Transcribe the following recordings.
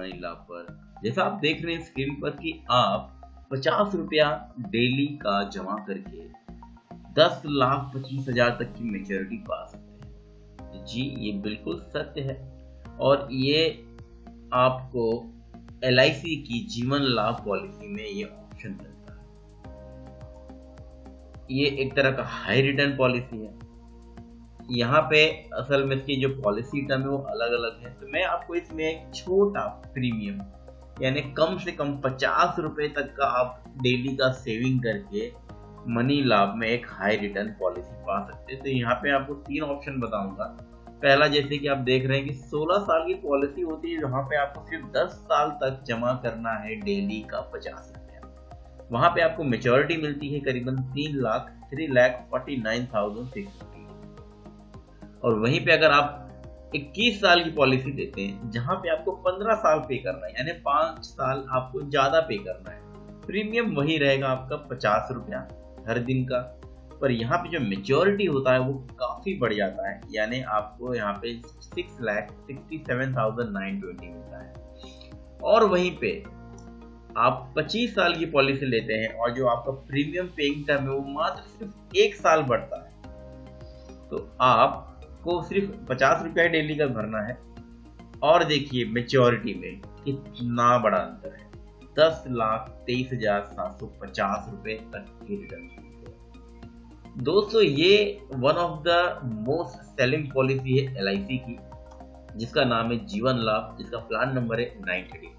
Money लाभ पर। जैसा आप देख रहे हैं स्क्रीन पर कि आप 50 रुपया डेली का जमा करके 10,25,000 तक की मैच्योरिटी पा सकते हैं। जी ये बिल्कुल सत्य है और ये आपको LIC की जीवन लाभ पॉलिसी में ये ऑप्शन मिलता है। ये एक तरह का हाई रिटर्न पॉलिसी है। यहाँ पे असल में इसकी जो पॉलिसी टर्म है वो अलग अलग है, तो मैं आपको इसमें एक छोटा प्रीमियम यानी कम से कम 50 रुपए तक का आप डेली का सेविंग करके मनी लाभ में एक हाई रिटर्न पॉलिसी पा सकते हैं। तो यहाँ पे आपको 3 ऑप्शन बताऊंगा। पहला, जैसे कि आप देख रहे हैं कि 16 साल की पॉलिसी होती है जहाँ पे आपको सिर्फ 10 साल तक जमा करना है डेली का 50 रुपया। वहां पे आपको मेच्योरिटी मिलती है करीबन 3,49,600। और वहीं पे अगर आप 21 साल की पॉलिसी देते हैं जहां पे आपको 15 साल पे करना है यानी 5 साल आपको ज्यादा पे करना है, प्रीमियम वही रहेगा आपका 50 रुपया हर दिन का, पर यहाँ पे जो मेच्योरिटी होता है वो काफी बढ़ जाता है, यानी आपको यहाँ पे 6,67,920 मिलता है। और वहीं पे आप 25 साल की पॉलिसी लेते हैं और जो आपका प्रीमियम पेइंग टर्म है वो मात्र सिर्फ 1 साल बढ़ता है, तो आप को सिर्फ 50 रुपया डेली का भरना है। और देखिए मेच्योरिटी में कितना बड़ा अंतर है, 10,23,750 रुपए तक की रिटर्न। दोस्तों ये one of the most selling policy है LIC की, जिसका नाम है जीवन लाभ, जिसका प्लान नंबर है 936।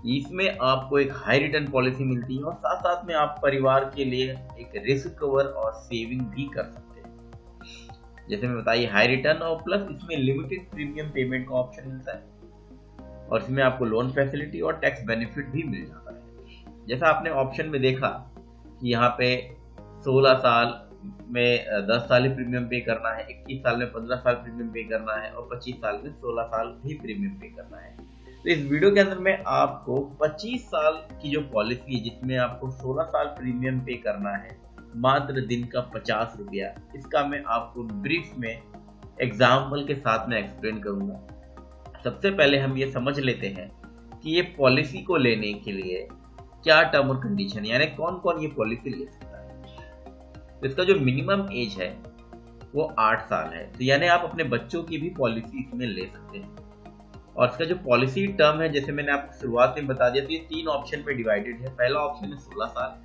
इसमें आपको एक हाई रिटर्न पॉलिसी मिलती है और साथ साथ में आप परिवार के लिए एक रिस्क कवर और सेविंग भी कर सकते हैं। जैसे मैं बताइए हाई रिटर्न और प्लस इसमें लिमिटेड प्रीमियम पेमेंट का ऑप्शन मिलता है और इसमें आपको लोन फैसिलिटी और टैक्स बेनिफिट भी मिल जाता है। जैसा आपने ऑप्शन में देखा कि यहाँ पे 16 साल में 10 साल ही प्रीमियम पे करना है, 21 साल में 15 साल प्रीमियम पे करना है और 25 साल में 16 साल भी प्रीमियम पे करना है। तो इस वीडियो के अंदर मैं आपको 25 साल की जो पॉलिसी है जिसमें आपको 16 साल प्रीमियम पे करना है मात्र दिन का 50 रुपया, इसका मैं आपको ब्रीफ में एग्जाम्पल के साथ में एक्सप्लेन करूंगा। सबसे पहले हम ये समझ लेते हैं कि ये पॉलिसी को लेने के लिए क्या टर्म और कंडीशन, यानी कौन कौन ये पॉलिसी ले सकता है। तो इसका जो मिनिमम एज है वो 8 साल है, तो यानी आप अपने बच्चों की भी पॉलिसी इसमें ले सकते हैं। और इसका जो पॉलिसी टर्म है जैसे मैंने आपको शुरुआत में बता दिया, तो ये 3 ऑप्शन पे डिवाइडेड है। पहला ऑप्शन है 16 साल,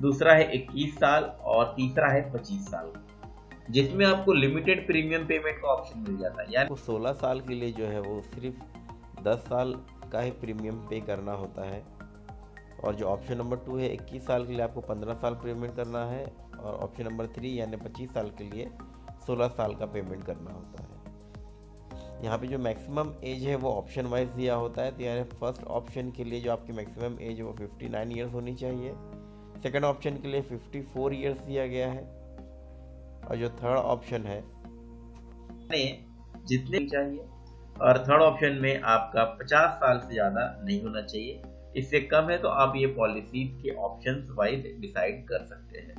दूसरा है 21 साल और तीसरा है 25 साल, जिसमें आपको लिमिटेड प्रीमियम पेमेंट का ऑप्शन मिल जाता है। यानी 16 साल के लिए जो है वो सिर्फ 10 साल का ही प्रीमियम पे करना होता है, और जो ऑप्शन नंबर 2 है 21 साल के लिए आपको 15 साल पेमेंट करना है, और ऑप्शन नंबर 3 यानी 25 साल के लिए 16 साल का पेमेंट करना होता है। यहाँ पे जो मैक्सिमम एज है वो ऑप्शन वाइज दिया होता है, तो यानी फर्स्ट ऑप्शन के लिए जो आपकी मैक्सिमम एज है वो 59 ईयर्स होनी चाहिए, सेकंड ऑप्शन के लिए 54 ईयर्स दिया गया है, और जो थर्ड ऑप्शन है जितने चाहिए, और थर्ड ऑप्शन में आपका 50 साल से ज्यादा नहीं होना चाहिए। इससे कम है तो आप ये पॉलिसी के ऑप्शंस वाइज डिसाइड कर सकते हैं।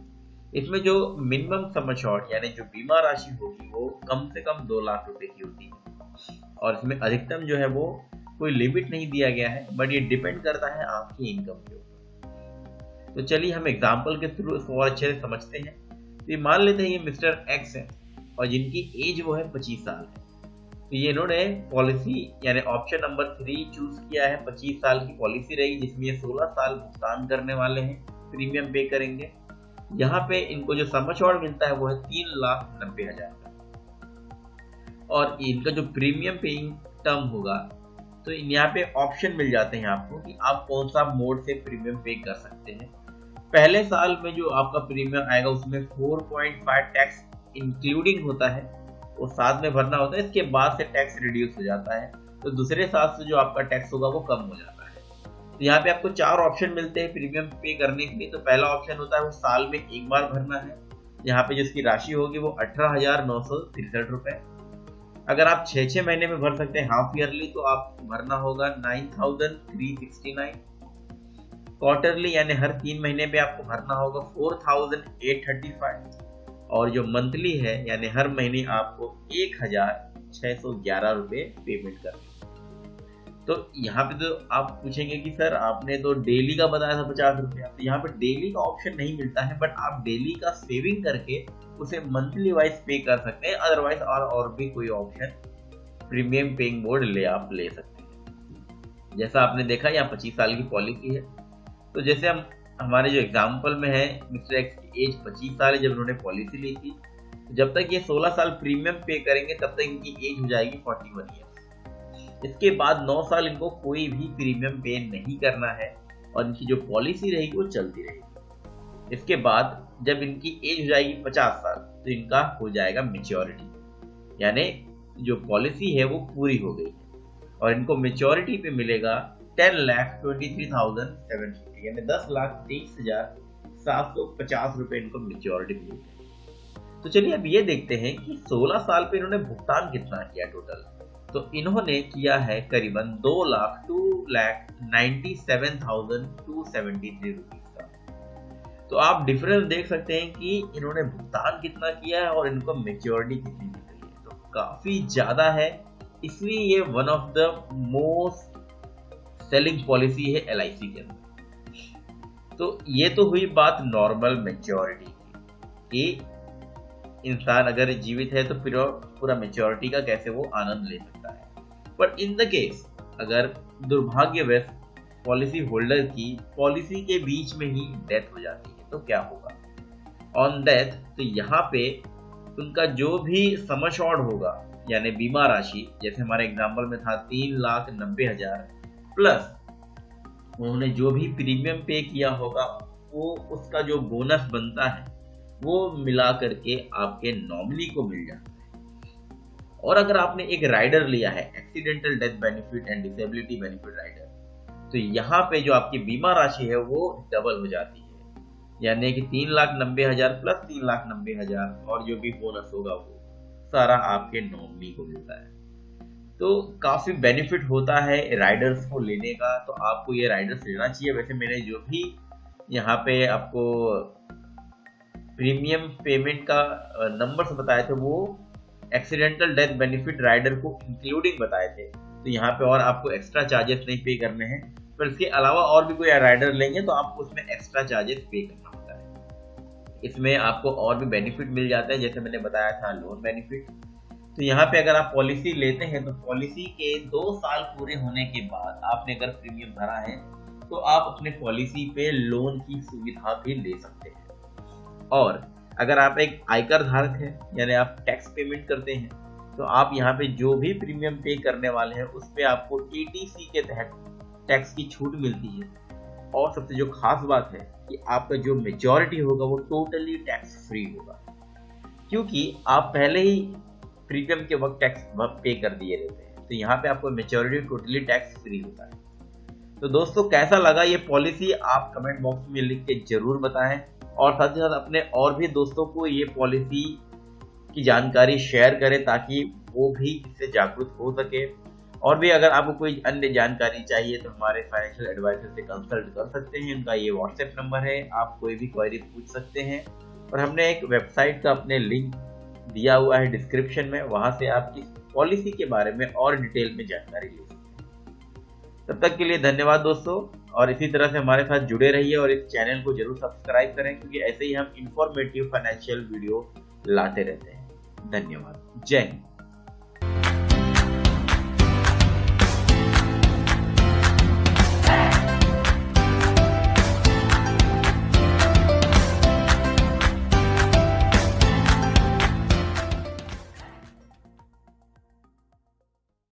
इसमें जो मिनिमम सम एश्योर्ड यानी जो बीमा राशि होगी वो कम से कम 2 लाख रुपए की होती है, और इसमें अधिकतम जो है वो कोई लिमिट नहीं दिया गया है, बट ये डिपेंड करता है आपकी इनकम के ऊपर। तो चलिए हम एग्जाम्पल के थ्रू इसको और अच्छे से समझते हैं। तो मान लेते हैं ये मिस्टर एक्स है और जिनकी एज वो है 25 साल है, तो ये इन्होंने पॉलिसी यानी ऑप्शन नंबर 3 चूज किया है। 25 साल की पॉलिसी रहेगी जिसमें ये 16 साल भुगतान करने वाले हैं, प्रीमियम पे करेंगे। यहाँ पे इनको जो सम एश्योर्ड मिलता है वो है 3,90,000 का, और इनका जो प्रीमियम पेइंग टर्म होगा तो यहाँ पे ऑप्शन मिल जाते हैं आपको कि आप कौन सा मोड से प्रीमियम पे कर सकते हैं। पहले साल में जो आपका प्रीमियम आएगा उसमें 4.5 टैक्स इंक्लूडिंग होता है, वो साथ में भरना होता है, इसके बाद से टैक्स रिड्यूस हो जाता है, तो दूसरे साल से जो आपका टैक्स होगा वो कम हो जाता है। तो यहाँ पे आपको 4 ऑप्शन मिलते हैं प्रीमियम पे करने के लिए। तो पहला ऑप्शन होता है वो साल में एक बार भरना है, यहाँ पे जिसकी राशि होगी वो 18,963 रुपए। अगर आप 6 महीने में भर सकते हैं हाफ ईयरली तो आप भरना होगा 9,369। क्वार्टरली यानी हर 3 महीने पे आपको भरना होगा 4,835, और जो मंथली है यानी हर महीने आपको 1,611 रुपए पेमेंट करना। तो यहाँ पे तो आप पूछेंगे कि सर आपने तो डेली का बताया था 50 रुपया, तो यहाँ पे डेली का ऑप्शन नहीं मिलता है, बट आप डेली का सेविंग करके उसे मंथली वाइज पे कर सकते हैं। अदरवाइज और भी कोई ऑप्शन प्रीमियम पेइंग मोड आप ले सकते हैं। जैसा आपने देखा यहाँ 25 साल की पॉलिसी है, तो जैसे हमारे जो एग्जाम्पल में है मिस्टर एक्स की एज 25 साल है जब उन्होंने पॉलिसी ली थी, जब तक ये 16 साल प्रीमियम पे करेंगे तब तक इनकी एज हो जाएगी 41 ईयर्स। इसके बाद 9 साल इनको कोई भी प्रीमियम पे नहीं करना है और इनकी जो पॉलिसी रहेगी वो चलती रहेगी। इसके बाद जब इनकी एज हो जाएगी 50 साल तो इनका हो जाएगा मेच्योरिटी, यानी जो पॉलिसी है वो पूरी हो गई है और इनको मेच्योरिटी पे मिलेगा 10,23,750, यानी 10,23,750 रुपए इनको मेच्योरिटी मिलेगी। तो चलिए अब ये देखते हैं कि 16 साल पे इन्होंने भुगतान कितना किया टोटल। तो इन्होंने किया है करीबन 2,97,273 रुपीज का। तो आप डिफरेंस देख सकते हैं कि इन्होंने भुगतान कितना किया है और इनको मेच्योरिटी कितनी मिल रही है, तो काफी ज्यादा है। इसलिए ये one of the most selling policy है LIC के अंदर। तो ये तो हुई बात नॉर्मल मेच्योरिटी की, इंसान अगर जीवित है तो फिर पूरा मेच्योरिटी का कैसे वो आनंद ले सकता है। बट इन द केस अगर दुर्भाग्यवश पॉलिसी होल्डर की पॉलिसी के बीच में ही डेथ हो जाती है तो क्या होगा। ऑन डेथ तो यहाँ पे उनका जो भी सम एश्योर्ड होगा, यानी बीमा राशि, जैसे हमारे एग्जाम्पल में था 3,90,000 प्लस उन्होंने जो भी प्रीमियम पे किया होगा वो उसका जो बोनस बनता है वो मिला करके आपके नॉमिनी को मिल जाता है। और अगर आपने एक राइडर लिया है, accidental death benefit and disability benefit rider, तो यहाँ पे जो आपकी बीमा राशि है वो डबल हो जाती है, यानी कि 3,90,000 प्लस 3,90,000 और जो भी बोनस होगा वो सारा आपके नॉमिनी को मिलता है। तो काफी बेनिफिट होता है राइडर्स को लेने का, तो आपको ये राइडर्स लेना चाहिए। वैसे मैंने जो भी यहाँ पे आपको प्रीमियम पेमेंट का नंबर्स बताए थे वो एक्सीडेंटल डेथ बेनिफिट राइडर को इंक्लूडिंग बताए थे, तो यहाँ पे और आपको एक्स्ट्रा चार्जेस नहीं पे करने हैं। पर इसके अलावा और भी कोई राइडर लेंगे तो आपको उसमें एक्स्ट्रा चार्जेस पे करना होता है। इसमें आपको और भी बेनिफिट मिल जाता है, जैसे मैंने बताया था लोन बेनिफिट। तो यहाँ पे अगर आप पॉलिसी लेते हैं तो पॉलिसी के 2 साल पूरे होने के बाद आपने अगर प्रीमियम भरा है तो आप अपने पॉलिसी पे लोन की सुविधा भी ले सकते हैं। और अगर आप एक आयकर धारक हैं, यानी आप टैक्स पेमेंट करते हैं, तो आप यहाँ पे जो भी प्रीमियम पे करने वाले हैं उस पे आपको ETC के तहत टैक्स की छूट मिलती है। और सबसे जो खास बात है कि आपका जो मेच्योरिटी होगा वो टोटली टैक्स फ्री होगा, क्योंकि आप पहले ही प्रीमियम के वक्त टैक्स पे कर दिए रहते हैं। तो यहाँ पे आपको मेच्योरिटी टोटली टैक्स फ्री होता है। तो दोस्तों कैसा लगा ये पॉलिसी आप कमेंट बॉक्स में लिख के जरूर बताएं, और साथ ही साथ अपने और भी दोस्तों को ये पॉलिसी की जानकारी शेयर करें ताकि वो भी इससे जागरूक हो सके। और भी अगर आपको कोई अन्य जानकारी चाहिए तो हमारे फाइनेंशियल एडवाइजर से कंसल्ट कर सकते हैं। उनका ये व्हाट्सएप नंबर है, आप कोई भी क्वेरी पूछ सकते हैं। और हमने एक वेबसाइट का अपने लिंक दिया हुआ है डिस्क्रिप्शन में, वहां से आप इस पॉलिसी के बारे में और डिटेल में जानकारी ले सकते हैं। तब तक के लिए धन्यवाद दोस्तों, और इसी तरह से हमारे साथ जुड़े रहिए और इस चैनल को जरूर सब्सक्राइब करें, क्योंकि ऐसे ही हम इंफॉर्मेटिव फाइनेंशियल वीडियो लाते रहते हैं। धन्यवाद। जय हिंद।